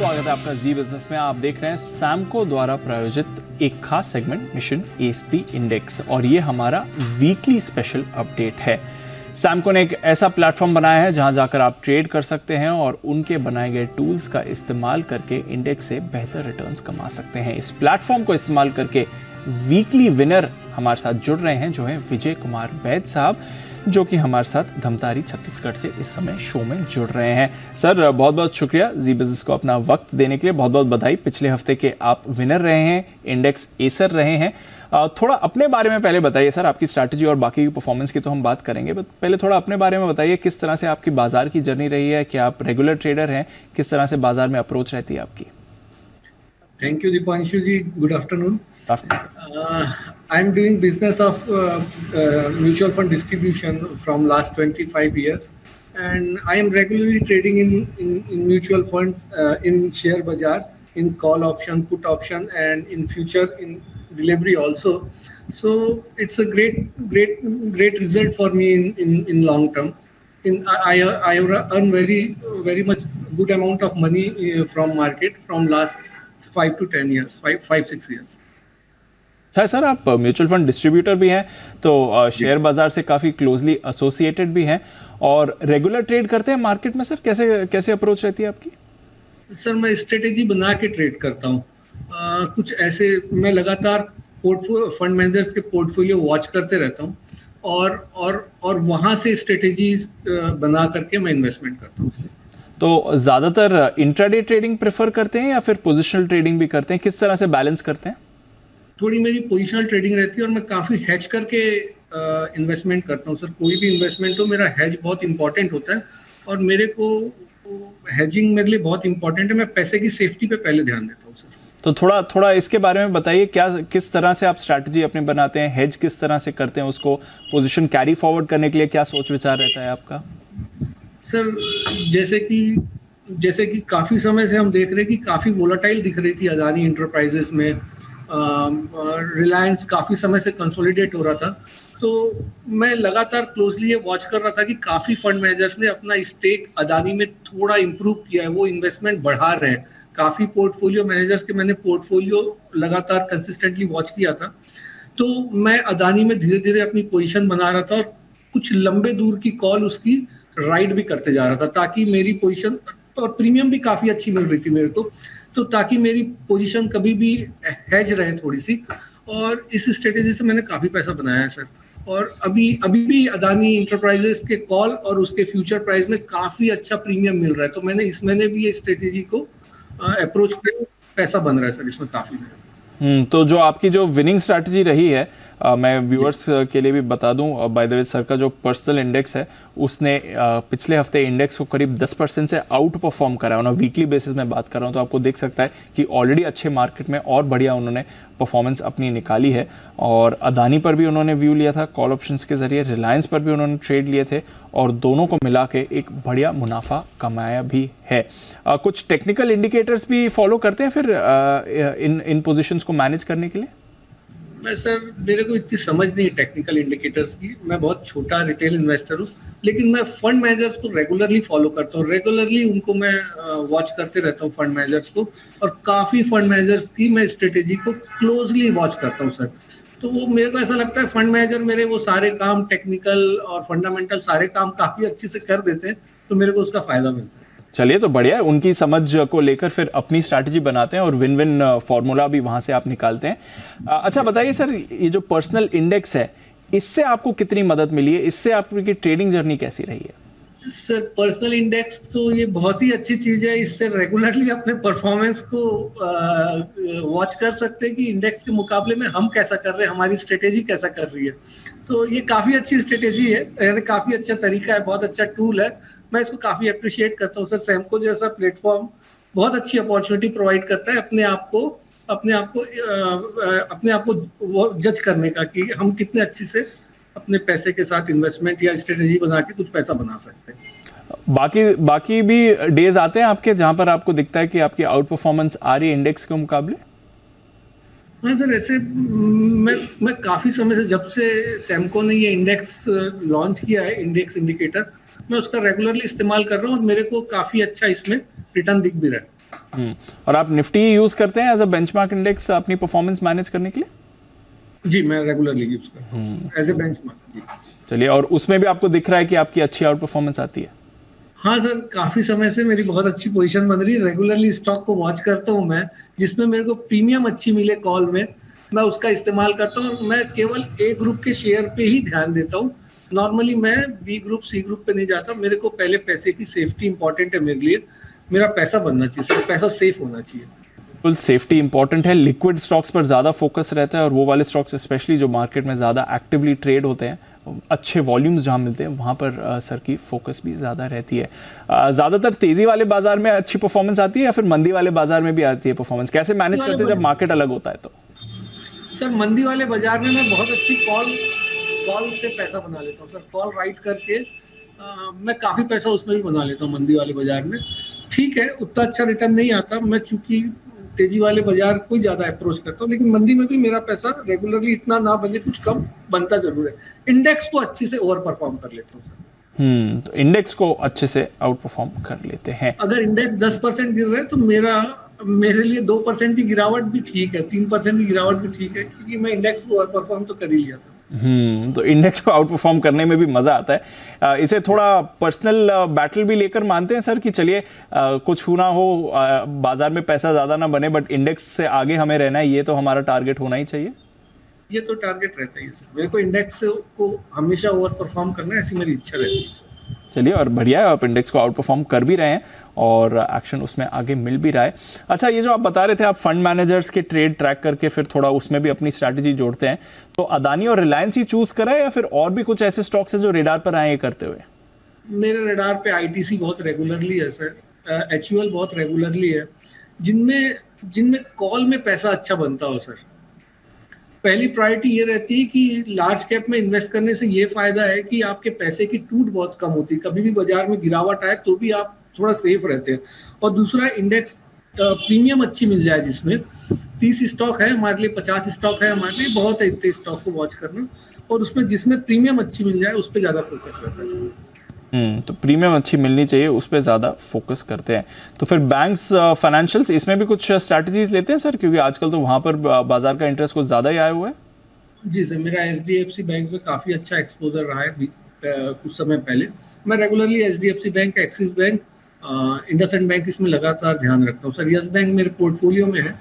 स्वागत है आपका जी बिजनेस में। आप देख रहे हैं सैमको द्वारा प्रायोजित एक खास segment mission S the index और ये हमारा वीकली स्पेशल अपडेट है। सैमको ने एक ऐसा प्लेटफॉर्म बनाया है जहां जाकर आप ट्रेड कर सकते हैं और उनके बनाए गए टूल्स का इस्तेमाल करके इंडेक्स से बेहतर रिटर्न्स कमा सकते हैं। इस प्लेटफॉर्म को इस्तेमाल करके वीकली विनर हमारे साथ जुड़ रहे हैं जो है विजय कुमार बैद साहब, जो कि हमारे साथ धमतारी छत्तीसगढ़ से इस समय शो में जुड़ रहे हैं। सर बहुत बहुत शुक्रिया जी बिजनेस को अपना वक्त देने के लिए, बहुत बहुत बधाई। पिछले हफ्ते के आप विनर रहे हैं, इंडेक्स एसर रहे हैं। थोड़ा अपने बारे में पहले बताइए सर, आपकी स्ट्रैटेजी और बाकी परफॉर्मेंस की तो हम बात करेंगे, बट पहले थोड़ा अपने बारे में बताइए, किस तरह से आपकी बाजार की जर्नी रही है, क्या आप रेगुलर ट्रेडर हैं, किस तरह से बाजार में अप्रोच रहती है आपकी? Thank you, Dipanshu ji. Good afternoon. I'm doing business of mutual fund distribution from last 25 years, and I am regularly trading in mutual funds, in share bazaar, in call option, put option, and in future in delivery also. So it's a great result for me in long term. I earn very much good amount of money from market from last 5 to 10 years, 5-6 years. है sir, आप mutual fund distributor भी हैं, तो share बाजार से काफ़ी closely associated भी हैं और रेगुलर ट्रेड करते हैं मार्केट में। सर कैसे अप्रोच रहती है आपकी? सर मैं स्ट्रेटेजी बना के ट्रेड करता हूँ। कुछ ऐसे मैं लगातार फंड मैनेजर्स के पोर्टफोलियो वॉच करते रहता हूँ और वहाँ से स्ट्रेटेजी बना करके मैं इन्वेस्टमेंट करता हूँ। तो ज़्यादातर इंट्राडे ट्रेडिंग प्रेफर करते हैं या फिर पोजिशनल ट्रेडिंग भी करते हैं? किस तरह से बैलेंस करते हैं? थोड़ी मेरी पोजिशनल ट्रेडिंग रहती है और मैं काफ़ी हेज करके इन्वेस्टमेंट करता हूँ। सर कोई भी इन्वेस्टमेंट हो, मेरा हेज बहुत इंपॉर्टेंट होता है और मेरे को हेजिंग मेरे लिए बहुत इंपॉर्टेंट है। मैं पैसे की सेफ्टी पे पहले ध्यान देता हूँ सर। तो थोड़ा इसके बारे में बताइए, किस तरह से आप स्ट्रैटेजी अपने बनाते हैं, हेज किस तरह से करते हैं, उसको पोजीशन कैरी फॉरवर्ड करने के लिए क्या सोच विचार रहता है आपका? सर जैसे कि काफ़ी समय से हम देख रहे हैं कि काफ़ी वोलाटाइल दिख रही थी अदानी इंटरप्राइजेस में। रिलायंस काफ़ी समय से कंसोलिडेट हो रहा था, तो मैं लगातार क्लोजली ये वॉच कर रहा था कि काफ़ी फंड मैनेजर्स ने अपना स्टेक अदानी में थोड़ा इम्प्रूव किया है, वो इन्वेस्टमेंट बढ़ा रहे हैं। काफ़ी पोर्टफोलियो मैनेजर्स के मैंने पोर्टफोलियो लगातार कंसिस्टेंटली वॉच किया था, तो मैं अदानी में धीरे धीरे अपनी पोजीशन बना रहा था और कुछ लंबे दूर की कॉल उसकी राइड भी करते जा रहा था, ताकि मेरी पोजीशन और प्रीमियम भी काफ़ी अच्छी मिल रही थी मेरे को, तो ताकि मेरी पोजीशन कभी भी हेज रहे थोड़ी सी। और इस स्ट्रेटेजी से मैंने काफ़ी पैसा बनाया है सर। और अभी भी अदानी इंटरप्राइजेस के कॉल और उसके फ्यूचर प्राइस में काफ़ी अच्छा प्रीमियम मिल रहा है, तो मैंने इस महीने भी ये स्ट्रेटेजी को अप्रोच किया, पैसा बन रहा है सर इसमें काफ़ी मेरा। तो जो आपकी जो विनिंग स्ट्रैटेजी रही है, मैं व्यूअर्स के लिए भी बता दूं, बाय द वे सर का जो पर्सनल इंडेक्स है उसने पिछले हफ्ते इंडेक्स को करीब 10% से आउट परफॉर्म करा है। वीकली बेसिस में बात कर रहा हूं, तो आपको देख सकता है कि ऑलरेडी अच्छे मार्केट में और बढ़िया उन्होंने परफॉर्मेंस अपनी निकाली है। और अदानी पर भी उन्होंने व्यू लिया था कॉल ऑप्शंस के जरिए, रिलायंस पर भी उन्होंने ट्रेड लिए थे और दोनों को मिला के एक बढ़िया मुनाफा कमाया भी है। कुछ टेक्निकल इंडिकेटर्स भी फॉलो करते हैं फिर इन पोजिशंस को मैनेज करने के लिए? मैं सर मेरे को इतनी समझ नहीं है टेक्निकल इंडिकेटर्स की, मैं बहुत छोटा रिटेल इन्वेस्टर हूँ, लेकिन मैं फंड मैनेजर्स को रेगुलरली फॉलो करता हूँ, रेगुलरली उनको मैं वॉच करते रहता हूँ फंड मैनेजर्स को, और काफ़ी फंड मैनेजर्स की मैं स्ट्रेटेजी को क्लोजली वॉच करता हूँ सर। तो वो मेरे को ऐसा लगता है फंड मैनेजर मेरे वो सारे काम टेक्निकल और फंडामेंटल सारे काम काफ़ी अच्छे से कर देते हैं, तो मेरे को उसका फ़ायदा मिलता है। चलिए तो बढ़िया है, उनकी समझ को लेकर फिर अपनी स्ट्रैटेजी बनाते हैं और विन विन फॉर्मूला भी वहां से आप निकालते हैं। अच्छा बताइए सर, ये जो पर्सनल इंडेक्स है इससे आपको कितनी मदद मिली है, इससे आपकी ट्रेडिंग जर्नी कैसी रही है? सर पर्सनल इंडेक्स तो ये बहुत ही अच्छी चीज़ है, इससे रेगुलरली अपने परफॉर्मेंस को वॉच कर सकते हैं कि इंडेक्स के मुकाबले में हम कैसा कर रहे हैं, हमारी स्ट्रेटेजी कैसा कर रही है। तो ये काफ़ी अच्छी स्ट्रेटेजी है, काफ़ी अच्छा तरीका है, बहुत अच्छा टूल है, मैं इसको काफ़ी अप्रिशिएट करता हूँ सर। सैमको जैसा प्लेटफॉर्म बहुत अच्छी अपॉर्चुनिटी प्रोवाइड करता है अपने आप को वो जज करने का कि हम कितने अच्छे से अपने पैसे के साथ इन्वेस्टमेंट या स्ट्रेटेजी बना के कुछ पैसा बना सकते हैं। बाकी भी डेज आते हैं आपके जहां पर आपको दिखता है कि आपकी आउट परफॉर्मेंस आ रही है इंडेक्स के मुकाबले? हाँ सर, ऐसे मैं काफ़ी समय से, जब से सैमको ने ये इंडेक्स लॉन्च किया है, इंडेक्स इंडिकेटर, मैं उसका रेगुलरली इस्तेमाल कर रहा हूँ और मेरे को काफ़ी अच्छा इसमें रिटर्न दिख भी रहा है। और आप निफ्टी यूज करते हैं एज अ बेंचमार्क इंडेक्स अपनी परफॉर्मेंस मैनेज करने के लिए? जी, मैं रेगुलरली यूज करता हूँ एज ए बेंचमार्क। जी चलिए, और उसमें भी आपको दिख रहा है कि आपकी अच्छी आउट परफॉर्मेंस आती है? हाँ सर, काफी समय से मेरी बहुत अच्छी पोजीशन बन रही है। रेगुलरली स्टॉक को वॉच करता हूँ मैं, जिसमें मेरे को प्रीमियम अच्छी मिले कॉल में, मैं उसका इस्तेमाल करता हूँ। और मैं केवल ए ग्रुप के शेयर पे ही ध्यान देता हूँ। नॉर्मली मैं बी ग्रुप सी ग्रुप पे नहीं जाता। मेरे को पहले पैसे की सेफ्टी इंपॉर्टेंट है मेरे लिए। मेरा पैसा बनना चाहिए सर, पैसा सेफ होना चाहिए। फुल सेफ्टी इंपॉर्टेंट है। लिक्विड स्टॉक्स पर ज़्यादा फोकस रहता है, और वो वाले स्टॉक्स स्पेशली जो मार्केट में ज़्यादा एक्टिवली ट्रेड होते हैं, अच्छे वॉल्यूम्स जहाँ मिलते हैं, वहाँ पर सर की फोकस भी ज़्यादा रहती है। ज़्यादातर तेज़ी वाले बाजार में अच्छी परफॉर्मेंस आती है या फिर मंदी वाले बाजार में भी आती है परफॉर्मेंस? कैसे मैनेज करते हैं जब मार्केट अलग होता है तो? सर मंदी वाले बाजार में मैं बहुत अच्छी कॉल से पैसा बना लेता हूँ सर। कॉल राइट करके मैं काफी पैसा उसमें भी बना लेता हूँ मंदी वाले बाजार में। ठीक है, उतना अच्छा रिटर्न नहीं आता। मैं चूंकि तेजी वाले बाजार को ज्यादा अप्रोच करता हूँ, लेकिन मंदी में भी मेरा पैसा रेगुलरली इतना ना बने, कुछ कम बनता जरूर है। इंडेक्स को अच्छे से ओवर परफॉर्म कर लेता हूँ सर। तो इंडेक्स को अच्छे से आउट परफॉर्म कर लेते हैं। अगर इंडेक्स 10% गिर रहा है तो मेरे लिए 2% की गिरावट भी ठीक है, 3% की गिरावट भी ठीक है, क्योंकि मैं इंडेक्स को ओवर परफॉर्म तो कर ही लिया था। तो इंडेक्स को आउट परफॉर्म करने में भी मजा आता है। इसे थोड़ा पर्सनल बैटल भी लेकर मानते हैं सर कि चलिए कुछ हो ना हो, बाजार में पैसा ज्यादा ना बने, बट इंडेक्स से आगे हमें रहना है, ये तो हमारा टारगेट होना ही चाहिए। ये तो टारगेट रहता ही है सर। मेरे को इंडेक्स को हमेशा ओवर परफॉर्म करना है, ऐसी मेरी इच्छा रहती है सर। चलिए, और बढ़िया है, आप इंडेक्स को आउट परफॉर्म कर भी रहे हैं और एक्शन उसमें आगे मिल भी रहा है। अच्छा, ये जो आप बता रहे थे आप फंड मैनेजर्स के ट्रेड ट्रैक करके फिर थोड़ा उसमें भी अपनी स्ट्रैटेजी जोड़ते हैं, तो अदानी और रिलायंस ही चूज करा है या फिर और भी कुछ ऐसे स्टॉक्स हैं जो रेडार पर आए ये करते हुए? मेरे रेडार पे आईटीसी बहुत रेगुलरली है सर, एचयूएल बहुत रेगुलरली है, जिनमें कॉल में पैसा अच्छा बनता हो सर। पहली प्रायोरिटी ये रहती है कि लार्ज कैप में इन्वेस्ट करने से ये फायदा है कि आपके पैसे की टूट बहुत कम होती है। कभी भी बाजार में गिरावट आए तो भी आप थोड़ा सेफ रहते हैं। और दूसरा, इंडेक्स प्रीमियम अच्छी मिल जाए, जिसमें 30 स्टॉक है हमारे लिए, 50 स्टॉक है हमारे लिए, बहुत है इतने स्टॉक को वॉच करना। और उसमें जिसमें प्रीमियम अच्छी मिल जाए उस पर ज्यादा फोकस रहता है। तो प्रीमियम अच्छी मिलनी चाहिए, उस पर ज़्यादा फोकस करते हैं। तो फिर बैंक्स, फाइनेंशियल्स, इसमें भी कुछ स्ट्रैटेजीज लेते हैं सर, क्योंकि आजकल तो वहाँ पर बाजार का इंटरेस्ट कुछ ज़्यादा ही आया हुआ है। जी सर, मेरा एचडीएफसी बैंक में काफ़ी अच्छा एक्सपोजर रहा है कुछ समय पहले। मैं regularly HDFC bank, axis bank, IndusInd bank, इसमें लगातार ध्यान रखता हूँ सर। यस बैंक मेरे पोर्टफोलियो में है।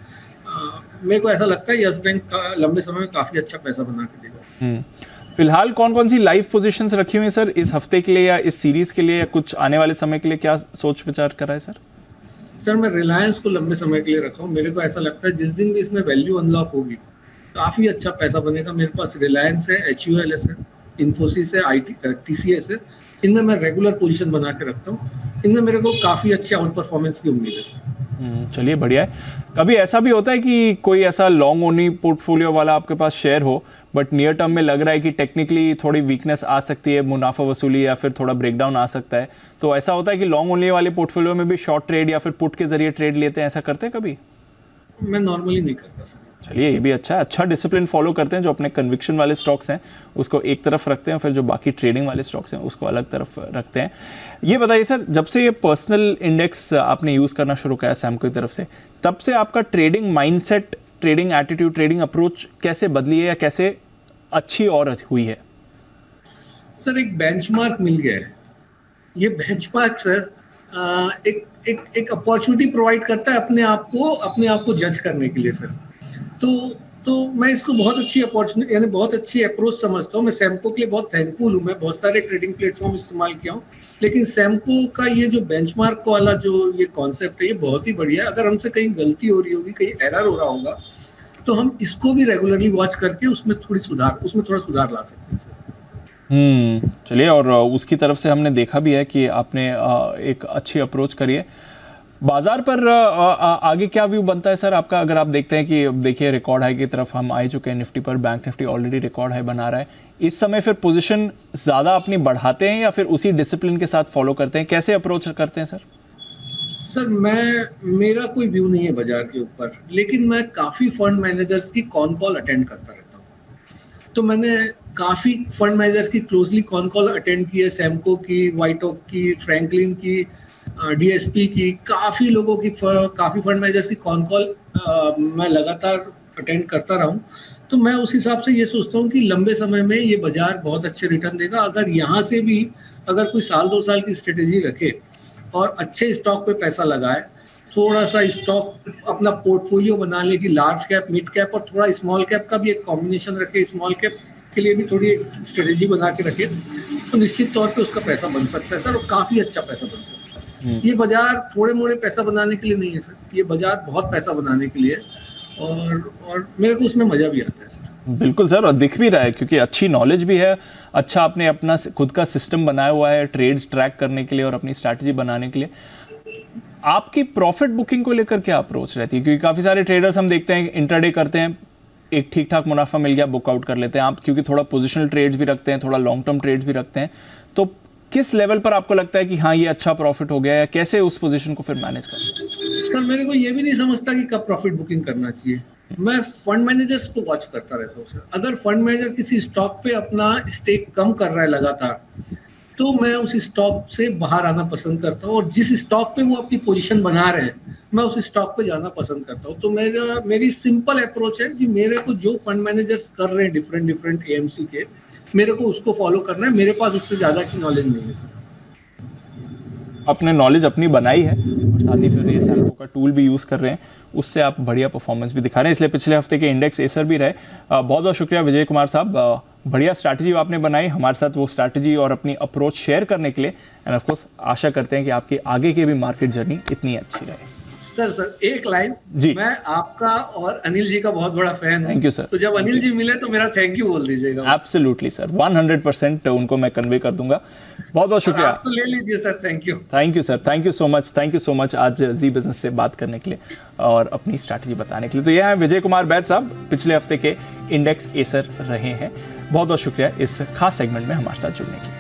मेरे को ऐसा लगता है यस बैंक का लंबे समय में काफ़ी अच्छा पैसा बना के देगा। फिलहाल कौन कौन सी लाइव पोजीशंस रखी हुई हैं सर इस हफ्ते के लिए या इस सीरीज के लिए या कुछ आने वाले समय के लिए, क्या सोच विचार कर रहा है सर? सर मैं रिलायंस को लंबे समय के लिए रखा हूँ। मेरे को ऐसा लगता है जिस दिन भी इसमें वैल्यू अनलॉक होगी काफी अच्छा पैसा बनेगा। मेरे पास रिलायंस है, एचयूएल है, इन्फोसिस है, टीसीएस है। इनमें मैं रेगुलर पोजीशन बना के रखता हूँ। इनमें मेरे को काफी अच्छे आउट परफॉर्मेंस की उम्मीद है सर। चलिए, बढ़िया है। कभी ऐसा भी होता है कि कोई ऐसा लॉन्ग ओनली पोर्टफोलियो वाला आपके पास शेयर हो, बट नियर टर्म में लग रहा है कि टेक्निकली थोड़ी वीकनेस आ सकती है, मुनाफा वसूली या फिर थोड़ा ब्रेकडाउन आ सकता है, तो ऐसा होता है कि लॉन्ग ओनली वाले पोर्टफोलियो में भी शॉर्ट ट्रेड या फिर पुट के जरिए ट्रेड लेते हैं, ऐसा करते हैं कभी? मैं नॉर्मली नहीं करता सर। चलिए, ये भी अच्छा है। अच्छा डिसिप्लिन फॉलो करते हैं, जो अपने कन्विक्शन वाले स्टॉक्स हैं उसको एक तरफ रखते हैं, फिर जो बाकी ट्रेडिंग वाले स्टॉक्स हैं उसको अलग तरफ रखते हैं। ये बताइए सर, जब से ये पर्सनल इंडेक्स आपने यूज़ करना शुरू किया सैमको की तरफ से, तब से आपका trading mindset, trading attitude, trading approach कैसे बदली है या कैसे अच्छी और हुई है? सर एक बेंचमार्क मिल गया है। ये बेंचमार्क सर एक अपॉर्चुनिटी प्रोवाइड करता है अपने आप को जज करने के लिए सर। तो मैं इसको बहुत अच्छी अपॉर्चुनिटी, यानी बहुत अच्छी अप्रोच समझता हूँ। मैं सैमको के लिए बहुत थैंकफुल हूँ। मैं बहुत सारे ट्रेडिंग प्लेटफॉर्म इस्तेमाल किया हूँ, लेकिन सैमको का ये जो बेंचमार्क वाला जो ये कॉन्सेप्ट है, ये बहुत ही बढ़िया है। अगर हमसे कहीं गलती हो रही होगी, कहीं एरर हो रहा होगा, तो हम इसको भी रेगुलरली वॉच करके उसमें थोड़ा सुधार ला सकते हैं सर। चलिए, और उसकी तरफ से हमने देखा भी है कि आपने एक अच्छी अप्रोच करी है। बाजार पर आगे क्या व्यू बनता है सर आपका? अगर आप देखते हैं कि देखिए रिकॉर्ड हाई की तरफ हम आ चुके हैं निफ्टी पर, bank Nifty already record high बना रहा है, इस समय फिर पोजीशन ज़्यादा अपनी बढ़ाते हैं या फिर उसी डिसिप्लिन के साथ फॉलो करते हैं? कैसे अप्रोच करते हैं सर? सर मेरा कोई व्यू नहीं है बाजार के ऊपर, लेकिन मैं काफ़ी फंड मैनेजर्स की कॉन कॉल अटेंड करता रहता हूँ। तो मैंने काफ़ी फंड मैनेजर्स की क्लोजली कॉन कॉल अटेंड की है, सैमको की, वाइट ओक की, फ्रैंकलिन की, डीएसपी की, काफी लोगों की, काफी फंड मैनेजर्स की कॉल मैं लगातार अटेंड करता रहा हूँ। तो मैं उस हिसाब से ये सोचता हूँ कि लंबे समय में ये बाजार बहुत अच्छे रिटर्न देगा। अगर यहाँ से भी अगर कोई साल 2 साल की स्ट्रेटेजी रखे और अच्छे स्टॉक पे पैसा लगाए, थोड़ा सा स्टॉक अपना पोर्टफोलियो बना ले कि लार्ज कैप, मिड कैप और थोड़ा स्मॉल कैप का भी एक कॉम्बिनेशन रखे, स्मॉल कैप के लिए भी थोड़ी स्ट्रेटेजी बना के रखे, तो निश्चित तौर पे उसका पैसा बन सकता है सर, और काफी अच्छा पैसा बन सकता है। ये बाजार थोड़े मोड़े पैसा बनाने के लिए नहीं है सर, ये बाजार बहुत पैसा बनाने के लिए है, और मेरे को उसमें मजा भी आता है सर। बिल्कुल सर, और दिख भी रहा है क्योंकि अच्छी नॉलेज भी है, अच्छा आपने अपना खुद का सिस्टम बनाया हुआ है ट्रेड्स ट्रैक करने के लिए और अपनी स्ट्रैटेजी बनाने के लिए। आपकी प्रॉफिट बुकिंग को लेकर क्या अप्रोच रहती है? क्योंकि काफ़ी सारे ट्रेडर्स हम देखते हैं इंट्राडे करते हैं, एक ठीक ठाक मुनाफा मिल गया बुक आउट कर लेते हैं। आप क्योंकि थोड़ा पोजिशनल ट्रेड्स भी रखते हैं, थोड़ा लॉन्ग टर्म ट्रेड्स भी रखते हैं, तो किस लेवल पर आपको लगता है कि हाँ ये अच्छा प्रॉफिट हो गया, या कैसे उस पोजीशन को फिर मैनेज करना? सर मेरे को ये भी नहीं समझता कि कब प्रॉफिट बुकिंग करना चाहिए। मैं फंड मैनेजर्स को वॉच करता रहता हूँ सर। अगर फंड मैनेजर किसी स्टॉक पे अपना स्टेक कम कर रहा है लगातार, तो मैं उस स्टॉक से बाहर आना पसंद करता हूँ, और जिस स्टॉक पे वो अपनी पोजीशन बना रहे हैं मैं उस स्टॉक पे जाना पसंद करता हूँ। तो मेरी सिंपल अप्रोच है कि मेरे को जो फंड मैनेजर्स कर रहे हैं डिफरेंट एएमसी के, मेरे को उसको फॉलो करना है। मेरे पास उससे ज्यादा की नॉलेज नहीं है सर। अपने नॉलेज अपनी बनाई है और साथ ही फिर ये सैम्को का टूल भी यूज़ कर रहे हैं, उससे आप बढ़िया परफॉर्मेंस भी दिखा रहे हैं, इसलिए पिछले हफ्ते के इंडेक्स एसर भी रहे। बहुत बहुत शुक्रिया विजय कुमार साहब, बढ़िया स्ट्रैटेजी आपने बनाई, हमारे साथ वो स्ट्रैटेजी और अपनी अप्रोच शेयर करने के लिए। एंड ऑफ कोर्स आशा करते हैं कि आपकी आगे की भी मार्केट जर्नी इतनी अच्छी रहे। सर एक लाइन जी, मैं आपका और अनिल जी का बहुत बड़ा फैन हूं। Thank you sir. तो जब अनिल जी मिले तो मेरा थैंक यू बोल दीजिएगा। एब्सोल्युटली सर, 100% उनको मैं कन्वे कर दूंगा। बहुत बहुत शुक्रिया। आप तो ले लीजिए sir. Thank you. Thank you sir, thank you so much आज जी बिजनेस से बात करने के लिए और अपनी स्ट्रैटेजी बताने के लिए। तो ये हैं विजय कुमार बैद साहब, पिछले हफ्ते के इंडेक्स एसर रहे हैं। बहुत बहुत शुक्रिया इस खास सेगमेंट में हमारे साथ जुड़ने के लिए।